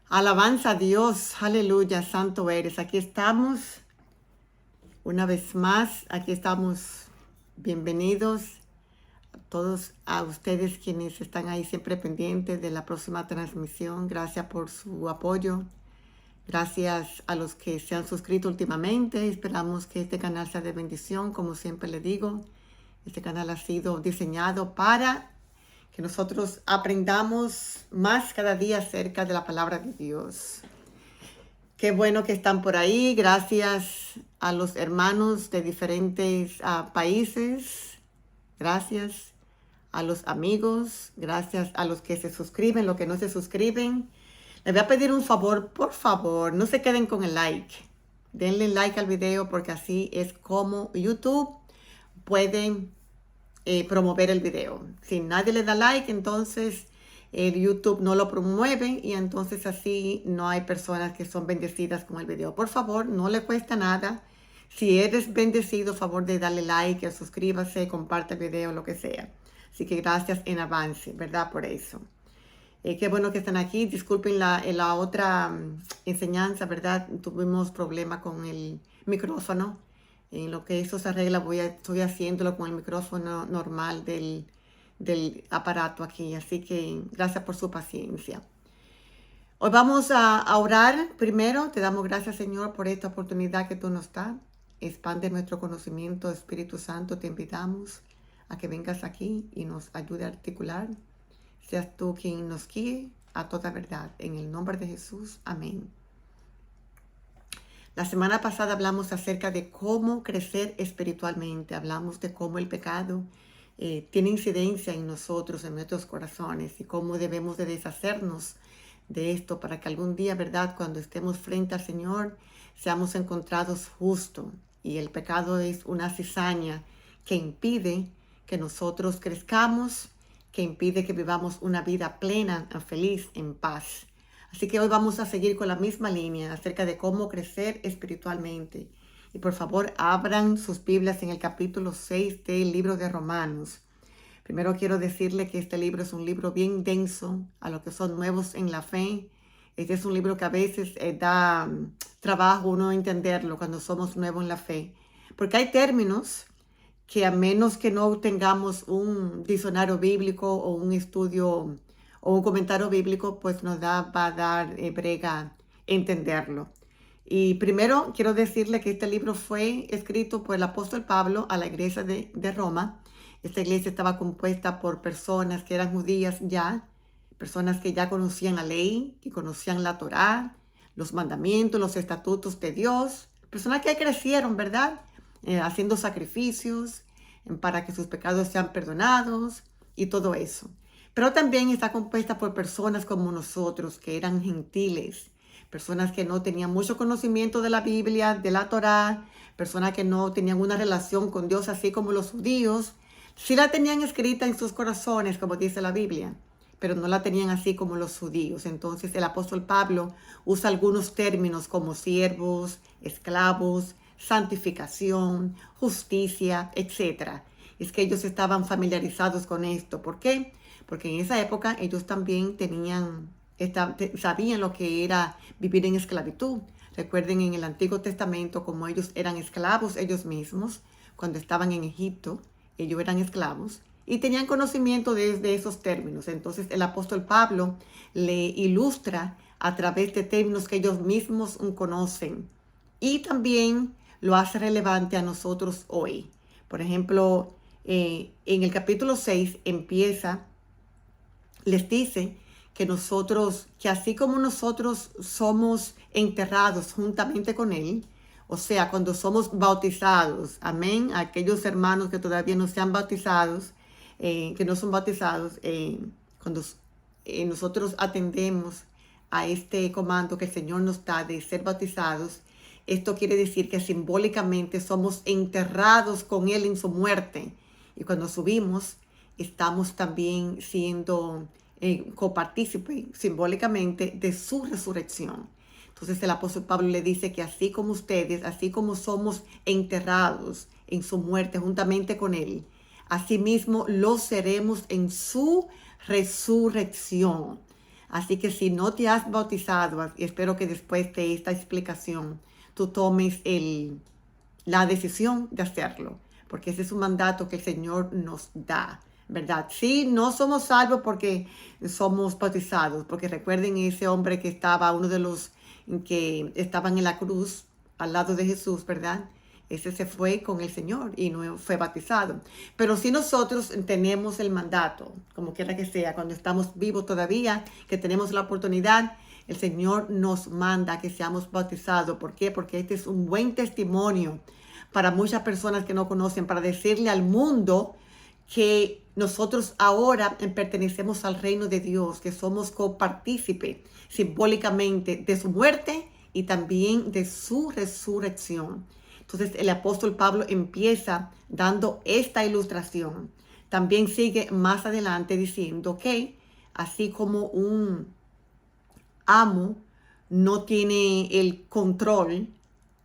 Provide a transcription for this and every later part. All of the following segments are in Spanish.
Alabanza a Dios, aleluya, santo eres. Aquí estamos una vez más, aquí estamos. Bienvenidos a todos a ustedes quienes están ahí siempre pendientes de la próxima transmisión. Gracias por su apoyo. Gracias a los que se han suscrito últimamente. Esperamos que este canal sea de bendición, como siempre le digo. Este canal ha sido diseñado para que nosotros aprendamos más cada día acerca de la palabra de Dios. Qué bueno que están por ahí. Gracias a los hermanos de diferentes países. Gracias a los amigos. Gracias a los que se suscriben, los que no se suscriben. Les voy a pedir un favor, por favor, no se queden con el like. Denle like al video porque así es como YouTube puede promover el video. Si nadie le da like, entonces el YouTube no lo promueve y entonces así no hay personas que son bendecidas con el video. Por favor, no le cuesta nada. Si eres bendecido, favor de darle like, suscríbase, comparte el video, lo que sea. Así que gracias en avance, ¿verdad? Por eso. Qué bueno que están aquí. Disculpen la otra enseñanza, ¿verdad? Tuvimos problema con el micrófono. En lo que eso se arregla, estoy haciéndolo con el micrófono normal del aparato aquí. Así que gracias por su paciencia. Hoy vamos a orar. Primero, te damos gracias, Señor, por esta oportunidad que tú nos das. Expande nuestro conocimiento, Espíritu Santo. Te invitamos a que vengas aquí y nos ayude a articular. Seas tú quien nos guíe a toda verdad. En el nombre de Jesús. Amén. La semana pasada hablamos acerca de cómo crecer espiritualmente. Hablamos de cómo el pecado tiene incidencia en nosotros, en nuestros corazones, y cómo debemos de deshacernos de esto para que algún día, ¿verdad?, cuando estemos frente al Señor, seamos encontrados justos. Y el pecado es una cizaña que impide que nosotros crezcamos, que impide que vivamos una vida plena, feliz, en paz. Así que hoy vamos a seguir con la misma línea acerca de cómo crecer espiritualmente. Y por favor, abran sus Biblias en el capítulo 6 del libro de Romanos. Primero quiero decirle que este libro es un libro bien denso a los que son nuevos en la fe. Este es un libro que a veces da trabajo uno entenderlo cuando somos nuevos en la fe. Porque hay términos que a menos que no tengamos un diccionario bíblico o un estudio o un comentario bíblico, pues va a dar brega entenderlo. Y primero quiero decirle que este libro fue escrito por el apóstol Pablo a la iglesia de Roma. Esta iglesia estaba compuesta por personas que eran judías ya, personas que ya conocían la ley, que conocían la Torá, los mandamientos, los estatutos de Dios, personas que crecieron, ¿verdad?, haciendo sacrificios para que sus pecados sean perdonados y todo eso. Pero también está compuesta por personas como nosotros, que eran gentiles, personas que no tenían mucho conocimiento de la Biblia, de la Torá, personas que no tenían una relación con Dios así como los judíos. Sí la tenían escrita en sus corazones, como dice la Biblia, pero no la tenían así como los judíos. Entonces el apóstol Pablo usa algunos términos como siervos, esclavos, santificación, justicia, etc. Es que ellos estaban familiarizados con esto. ¿Por qué? Porque en esa época ellos también sabían lo que era vivir en esclavitud. Recuerden en el Antiguo Testamento como ellos eran esclavos ellos mismos. Cuando estaban en Egipto, ellos eran esclavos y tenían conocimiento de esos términos. Entonces el apóstol Pablo le ilustra a través de términos que ellos mismos conocen y también lo hace relevante a nosotros hoy. Por ejemplo, en el capítulo 6 les dice que así como nosotros somos enterrados juntamente con Él, o sea, cuando somos bautizados, amén, aquellos hermanos que todavía no sean bautizados, que no son bautizados, cuando nosotros atendemos a este comando que el Señor nos da de ser bautizados, esto quiere decir que simbólicamente somos enterrados con Él en su muerte. Y cuando subimos, estamos también siendo copartícipes simbólicamente de su resurrección. Entonces el apóstol Pablo le dice que así como ustedes, así como somos enterrados en su muerte juntamente con Él, asimismo lo seremos en su resurrección. Así que si no te has bautizado, y espero que después de esta explicación tú tomes la decisión de hacerlo, porque ese es un mandato que el Señor nos da, ¿verdad? Sí, no somos salvos porque somos bautizados, porque recuerden ese hombre que estaba, uno de los que estaban en la cruz al lado de Jesús, ¿verdad? Ese se fue con el Señor y no fue bautizado. Pero si nosotros tenemos el mandato, como quiera que sea, cuando estamos vivos todavía, que tenemos la oportunidad, el Señor nos manda que seamos bautizados. ¿Por qué? Porque este es un buen testimonio para muchas personas que no conocen, para decirle al mundo que nosotros ahora pertenecemos al reino de Dios, que somos copartícipes simbólicamente de su muerte y también de su resurrección. Entonces el apóstol Pablo empieza dando esta ilustración. También sigue más adelante diciendo que así como un amo no tiene el control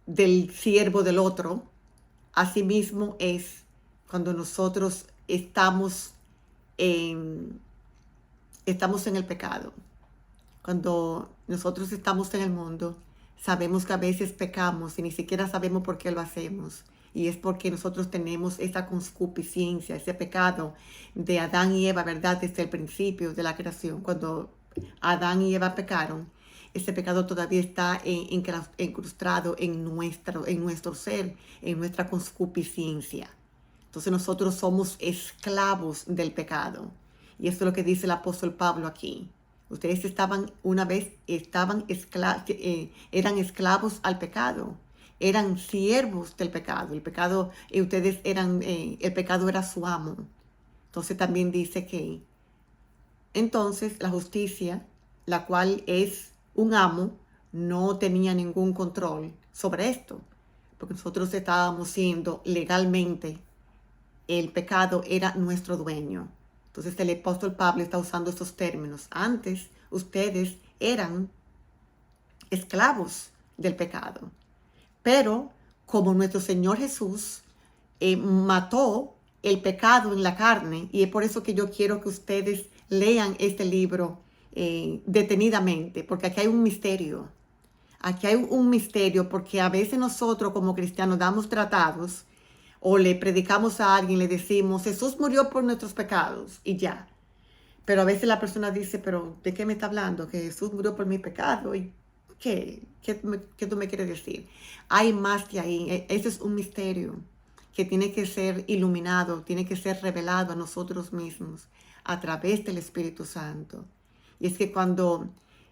del siervo del otro, asimismo es cuando nosotros estamos en el pecado. Cuando nosotros estamos en el mundo, sabemos que a veces pecamos y ni siquiera sabemos por qué lo hacemos. Y es porque nosotros tenemos esa concupiscencia, ese pecado de Adán y Eva, ¿verdad? Desde el principio de la creación, cuando Adán y Eva pecaron, ese pecado todavía está incrustado en nuestro ser, en nuestra concupiscencia. Entonces nosotros somos esclavos del pecado. Y esto es lo que dice el apóstol Pablo aquí. Ustedes eran esclavos al pecado, eran siervos del pecado. El pecado era su amo. Entonces también dice que entonces la justicia, la cual es un amo, no tenía ningún control sobre esto, porque nosotros estábamos siendo legalmente, el pecado era nuestro dueño. Entonces el apóstol Pablo está usando estos términos. Antes ustedes eran esclavos del pecado, pero como nuestro Señor Jesús mató el pecado en la carne, y es por eso que yo quiero que ustedes lean este libro detenidamente, porque aquí hay un misterio. Aquí hay un misterio porque a veces nosotros como cristianos damos tratados o le predicamos a alguien, le decimos, Jesús murió por nuestros pecados y ya. Pero a veces la persona dice, pero ¿de qué me está hablando? Que Jesús murió por mi pecado. ¿Y qué? ¿Qué tú me quieres decir? Hay más que ahí. Ese es un misterio que tiene que ser iluminado, tiene que ser revelado a nosotros mismos a través del Espíritu Santo. Y es que cuando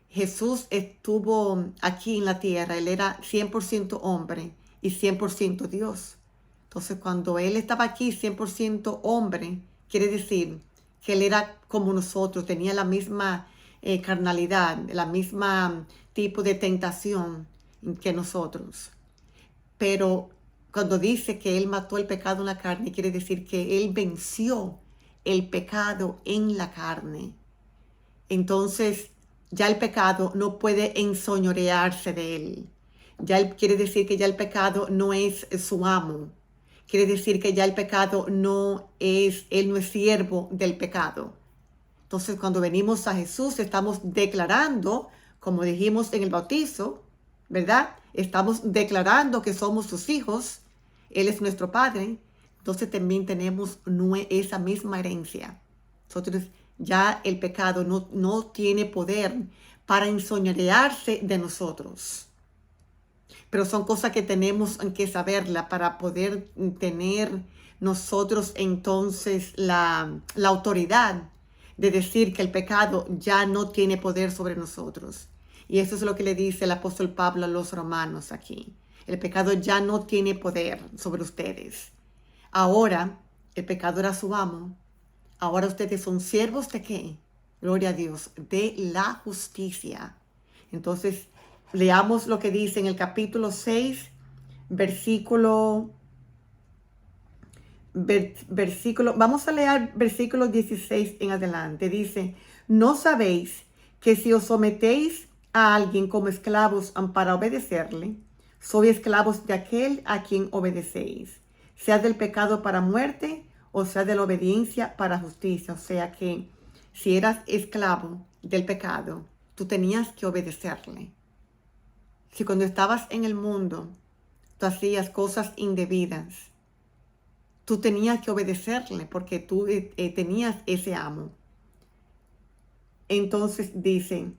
Jesús estuvo aquí en la tierra, Él era 100% hombre y 100% Dios. Entonces, cuando Él estaba aquí 100% hombre, quiere decir que Él era como nosotros, tenía la misma carnalidad, la misma tipo de tentación que nosotros. Pero cuando dice que Él mató el pecado en la carne, quiere decir que Él venció el pecado en la carne. Entonces, ya el pecado no puede ensoñorearse de Él. Quiere decir que ya el pecado no es su amo. Quiere decir que ya el pecado Él no es siervo del pecado. Entonces, cuando venimos a Jesús, estamos declarando, como dijimos en el bautizo, ¿verdad? Estamos declarando que somos sus hijos. Él es nuestro Padre. Entonces, también tenemos esa misma herencia. Nosotros ya el pecado no tiene poder para ensoñorearse de nosotros. Pero son cosas que tenemos que saberla para poder tener nosotros entonces la autoridad de decir que el pecado ya no tiene poder sobre nosotros. Y eso es lo que le dice el apóstol Pablo a los romanos aquí. El pecado ya no tiene poder sobre ustedes. Ahora, el pecado era su amo. Ahora ustedes son siervos ¿de qué? Gloria a Dios, de la justicia. Entonces, leamos lo que dice en el capítulo 6, vamos a leer versículo 16 en adelante. Dice, ¿no sabéis que si os sometéis a alguien como esclavos para obedecerle, sois esclavos de aquel a quien obedecéis, sea del pecado para muerte o sea de la obediencia para justicia? O sea que si eras esclavo, del pecado, tú tenías que obedecerle. Si cuando estabas en el mundo, tú hacías cosas indebidas, tú tenías que obedecerle porque tú tenías ese amo. Entonces dice,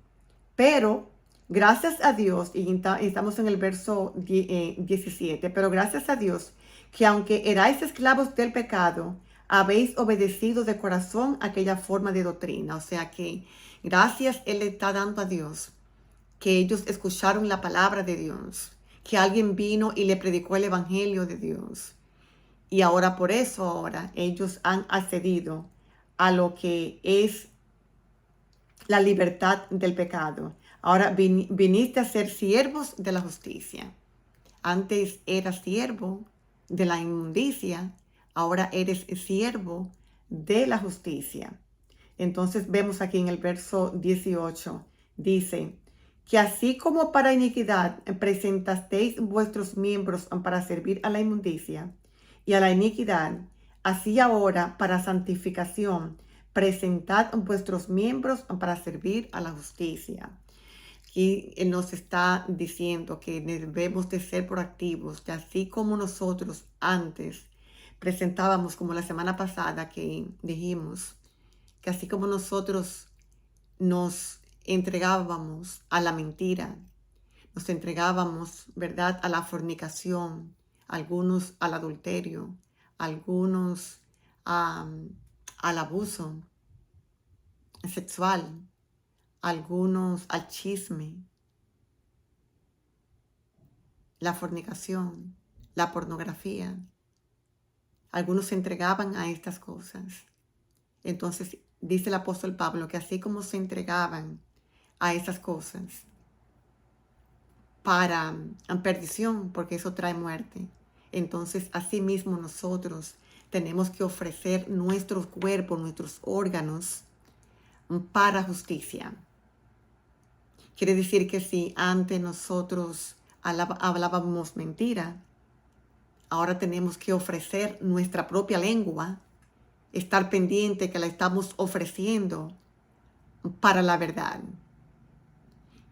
pero gracias a Dios, y estamos en el verso 17, pero gracias a Dios que aunque erais esclavos del pecado, habéis obedecido de corazón aquella forma de doctrina. O sea que gracias Él le está dando a Dios que ellos escucharon la palabra de Dios, que alguien vino y le predicó el evangelio de Dios. Y ahora por eso ahora ellos han accedido a lo que es la libertad del pecado. Ahora viniste a ser siervos de la justicia. Antes eras siervo de la inmundicia, ahora eres siervo de la justicia. Entonces vemos aquí en el verso 18, dice, que así como para iniquidad presentasteis vuestros miembros para servir a la inmundicia y a la iniquidad, así ahora para santificación presentad vuestros miembros para servir a la justicia. Aquí Él nos está diciendo que debemos de ser proactivos, que así como nosotros antes presentábamos, como la semana pasada que dijimos, que así como nosotros nos entregábamos a la mentira, nos entregábamos, ¿verdad?, a la fornicación, algunos al adulterio, algunos al abuso sexual, algunos al chisme, la fornicación, la pornografía. Algunos se entregaban a estas cosas. Entonces dice el apóstol Pablo que así como se entregaban a esas cosas para perdición, porque eso trae muerte, entonces asimismo nosotros tenemos que ofrecer nuestros cuerpos, nuestros órganos para justicia. Quiere decir que si antes nosotros hablábamos mentira, ahora tenemos que ofrecer nuestra propia lengua, estar pendiente que la estamos ofreciendo para la verdad.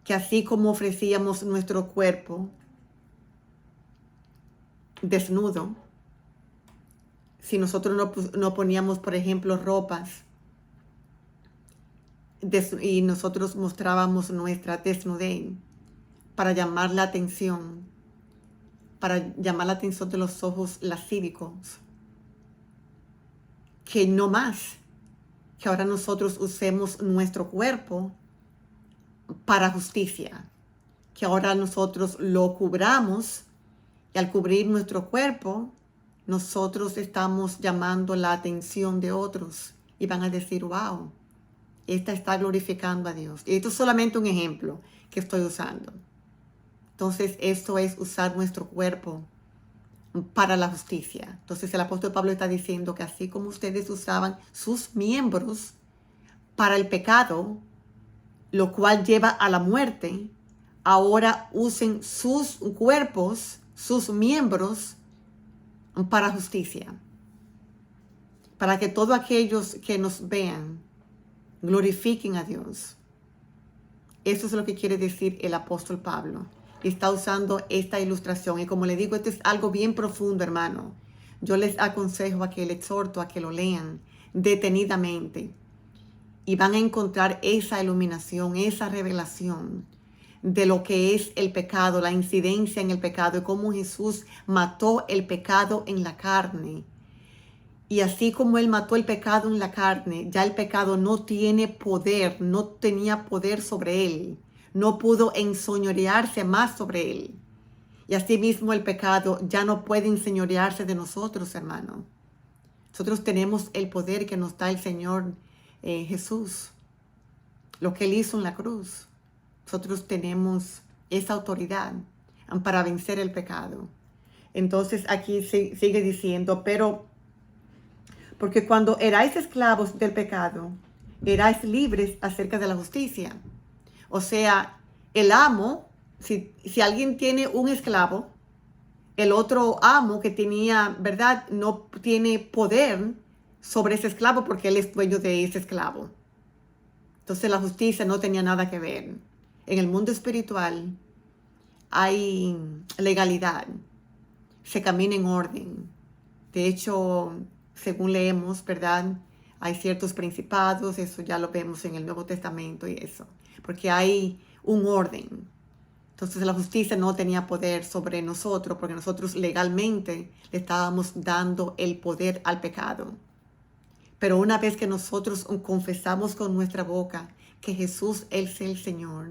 Que así como ofrecíamos nuestro cuerpo desnudo, si nosotros no poníamos, por ejemplo, ropas y nosotros mostrábamos nuestra desnudez para llamar la atención, de los ojos lascívicos, que no más, que ahora nosotros usemos nuestro cuerpo para justicia, que ahora nosotros lo cubramos y al cubrir nuestro cuerpo, nosotros estamos llamando la atención de otros y van a decir, wow, esta está glorificando a Dios. Y esto es solamente un ejemplo que estoy usando. Entonces, esto es usar nuestro cuerpo para la justicia. Entonces, el apóstol Pablo está diciendo que así como ustedes usaban sus miembros para el pecado, lo cual lleva a la muerte, ahora usen sus cuerpos, sus miembros, para justicia. Para que todos aquellos que nos vean glorifiquen a Dios. Eso es lo que quiere decir el apóstol Pablo. Está usando esta ilustración. Y como le digo, esto es algo bien profundo, hermano. Yo les aconsejo a que les exhorto a que lo lean detenidamente. Y van a encontrar esa iluminación, esa revelación de lo que es el pecado, la incidencia en el pecado y cómo Jesús mató el pecado en la carne. Y así como Él mató el pecado en la carne, ya el pecado no tiene poder, no tenía poder sobre Él. No pudo enseñorearse más sobre Él. Y asimismo el pecado ya no puede enseñorearse de nosotros, hermano. Nosotros tenemos el poder que nos da el Señor Jesús. Lo que Él hizo en la cruz. Nosotros tenemos esa autoridad para vencer el pecado. Entonces aquí sigue diciendo, pero porque cuando erais esclavos del pecado, erais libres acerca de la justicia. O sea, el amo, si alguien tiene un esclavo, el otro amo que tenía, ¿verdad?, no tiene poder sobre ese esclavo porque él es dueño de ese esclavo. Entonces la justicia no tenía nada que ver. En el mundo espiritual hay legalidad, se camina en orden. De hecho, según leemos, ¿verdad? Hay ciertos principados, eso ya lo vemos en el Nuevo Testamento y eso, porque hay un orden. Entonces la justicia no tenía poder sobre nosotros porque nosotros legalmente le estábamos dando el poder al pecado. Pero una vez que nosotros confesamos con nuestra boca que Jesús es el Señor,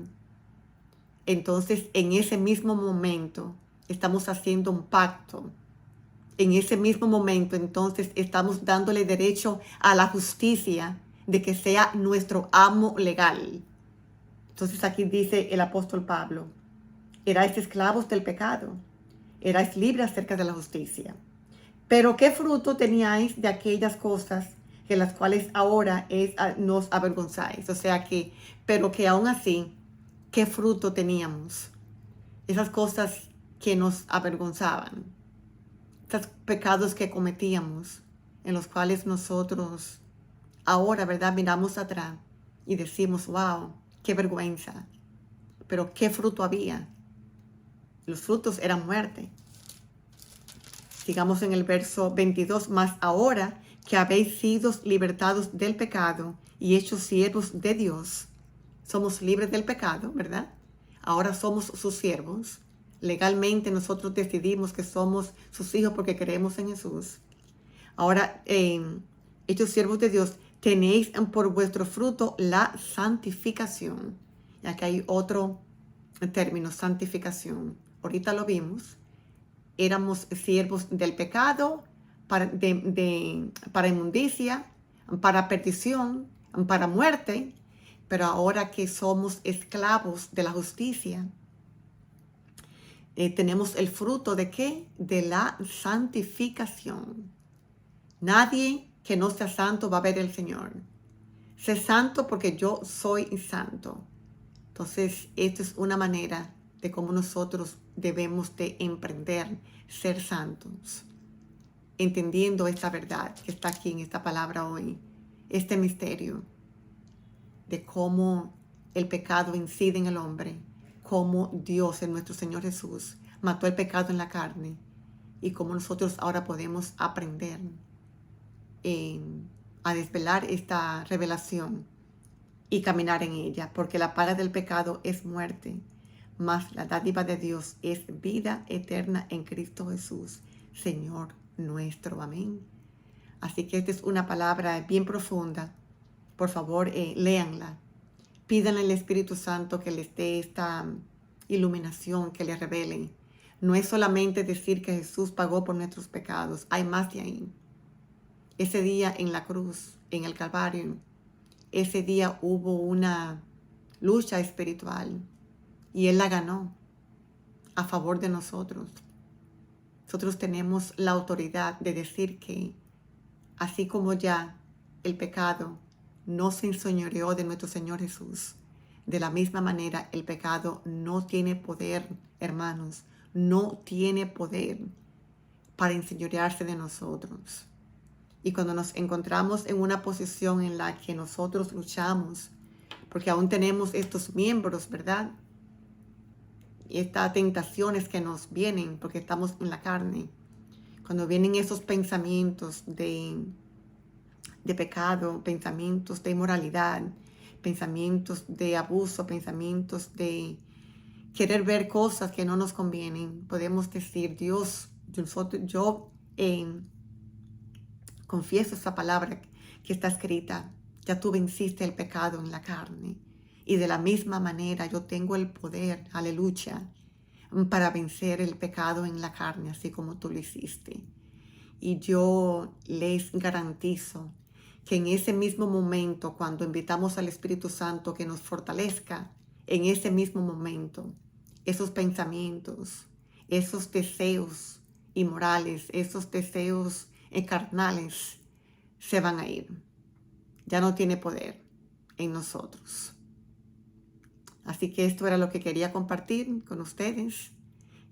entonces en ese mismo momento estamos haciendo un pacto. En ese mismo momento entonces estamos dándole derecho a la justicia de que sea nuestro amo legal. Entonces aquí dice el apóstol Pablo, erais esclavos del pecado, erais libres acerca de la justicia. Pero ¿qué fruto teníais de aquellas cosas de las cuales ahora nos avergonzáis? O sea que, pero que aún así, ¿qué fruto teníamos? Esas cosas que nos avergonzaban, esos pecados que cometíamos, en los cuales nosotros ahora, ¿verdad? Miramos atrás y decimos, wow, qué vergüenza. Pero ¿qué fruto había? Los frutos eran muerte. Sigamos en el verso 22, más ahora que habéis sido libertados del pecado y hechos siervos de Dios. Somos libres del pecado, ¿verdad? Ahora somos sus siervos. Legalmente nosotros decidimos que somos sus hijos porque creemos en Jesús. Ahora, hechos siervos de Dios, tenéis por vuestro fruto la santificación. Y aquí hay otro término, santificación. Ahorita lo vimos. Éramos siervos del pecado, para inmundicia, para perdición, para muerte, pero ahora que somos esclavos de la justicia, tenemos el fruto ¿de qué? De la santificación. Nadie que no sea santo va a ver al Señor. Sé santo porque yo soy santo. Entonces, esto es una manera de cómo nosotros debemos de emprender ser santos, entendiendo esta verdad que está aquí en esta palabra hoy, este misterio de cómo el pecado incide en el hombre, cómo Dios, en nuestro Señor Jesús, mató el pecado en la carne y cómo nosotros ahora podemos aprender a desvelar esta revelación y caminar en ella, porque la paga del pecado es muerte, mas la dádiva de Dios es vida eterna en Cristo Jesús, Señor nuestro. Amén. Así que esta es una palabra bien profunda. Por favor, léanla. Pídanle al Espíritu Santo que les dé esta iluminación, que les revele. No es solamente decir que Jesús pagó por nuestros pecados, hay más de ahí. Ese día en la cruz, en el Calvario, ese día hubo una lucha espiritual y Él la ganó a favor de nosotros. Nosotros tenemos la autoridad de decir que así como ya el pecado no se enseñoreó de nuestro Señor Jesús, de la misma manera el pecado no tiene poder, hermanos, no tiene poder para enseñorearse de nosotros. Y cuando nos encontramos en una posición en la que nosotros luchamos, porque aún tenemos estos miembros, ¿verdad? Y estas tentaciones que nos vienen porque estamos en la carne. Cuando vienen esos pensamientos de pecado, pensamientos de inmoralidad, pensamientos de abuso, pensamientos de querer ver cosas que no nos convienen, podemos decir, Dios, yo confieso esa palabra que está escrita, ya tú venciste el pecado en la carne. Y de la misma manera yo tengo el poder, aleluya, para vencer el pecado en la carne, así como tú lo hiciste. Y yo les garantizo que en ese mismo momento, cuando invitamos al Espíritu Santo que nos fortalezca, en ese mismo momento, esos pensamientos, esos deseos inmorales, esos deseos carnales, se van a ir. Ya no tiene poder en nosotros. Así que esto era lo que quería compartir con ustedes.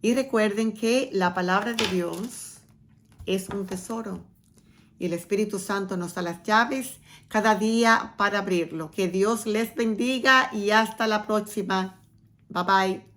Y recuerden que la palabra de Dios es un tesoro y el Espíritu Santo nos da las llaves cada día para abrirlo. Que Dios les bendiga y hasta la próxima. Bye bye.